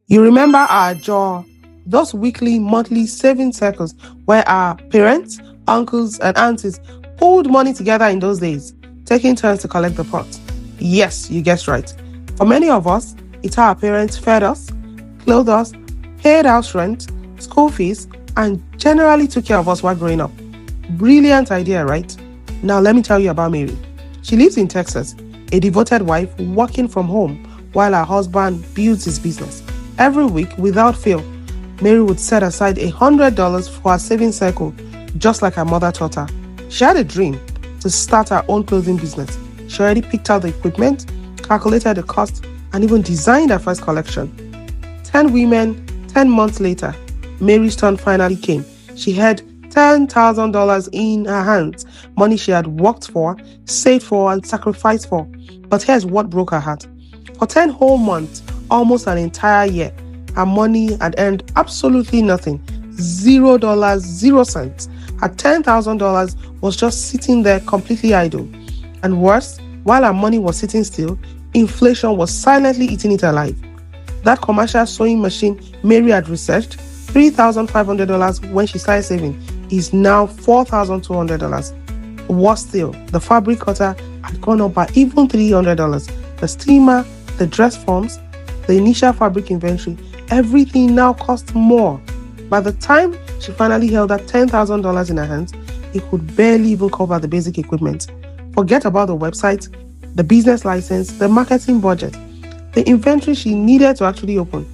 You remember our jaw, those weekly, monthly saving circles where our parents, uncles, and aunties pulled money together in those days, taking turns to collect the pot. Yes, you guessed right. For many of us, it's how our parents fed us, clothed us, paid house rent, school fees, and generally took care of us while growing up. Brilliant idea, right? Now let me tell you about Mary. She lives in Texas, a devoted wife working from home while her husband builds his business. Every week, without fail, Mary would set aside $100 for her saving cycle, just like her mother taught her. She had a dream to start her own clothing business. She already picked out the equipment, calculated the cost, and even designed her first collection. 10 women, 10 months later, Mary's turn finally came. She had $10,000 in her hands, money she had worked for, saved for, and sacrificed for. But here's what broke her heart. For 10 whole months, almost an entire year, her money had earned absolutely nothing. $0, 0 cents. Her $10,000 was just sitting there completely idle. And worse, while her money was sitting still, inflation was silently eating it alive. That commercial sewing machine Mary had researched, $3,500 when she started saving, is now $4,200. Worse still, the fabric cutter had gone up by even $300. The steamer, the dress forms, the initial fabric inventory, everything now cost more. By the time she finally held that $10,000 in her hands, it could barely even cover the basic equipment. Forget about the website, the business license, the marketing budget, the inventory she needed to actually open.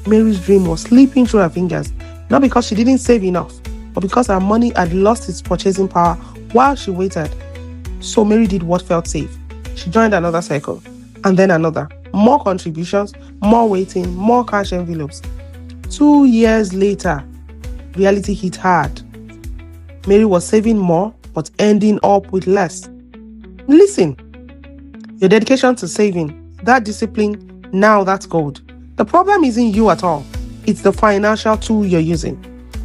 Mary's dream was slipping through her fingers, not because she didn't save enough, but because her money had lost its purchasing power while she waited. So Mary did what felt safe. She joined another cycle, and then another. More contributions, more waiting, more cash envelopes. 2 years later, reality hit hard. Mary was saving more, but ending up with less. Listen, your dedication to saving, that discipline, now that's gold. The problem isn't you at all. It's the financial tool you're using.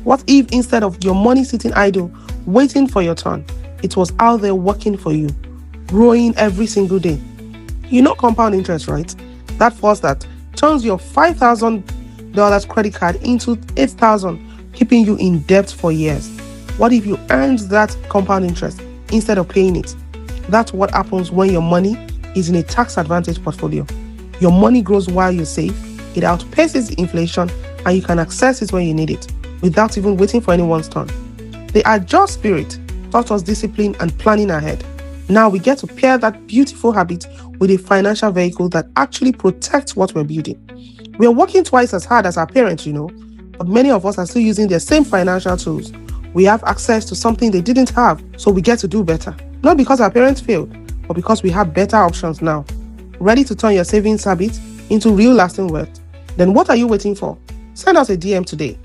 What if instead of your money sitting idle, waiting for your turn, it was out there working for you, growing every single day? You know compound interest, right? That force that turns your $5,000 credit card into $8,000, keeping you in debt for years. What if you earned that compound interest instead of paying it? That's what happens when your money is in a tax advantage portfolio. Your money grows while you save, it outpaces inflation, and you can access it when you need it, without even waiting for anyone's turn. The Agile spirit taught us discipline and planning ahead. Now we get to pair that beautiful habit with a financial vehicle that actually protects what we're building. We are working twice as hard as our parents, but many of us are still using their same financial tools. We have access to something they didn't have, so we get to do better. Not because our parents failed, but because we have better options now. Ready to turn your savings habit into real lasting wealth? Then what are you waiting for? Send us a DM today.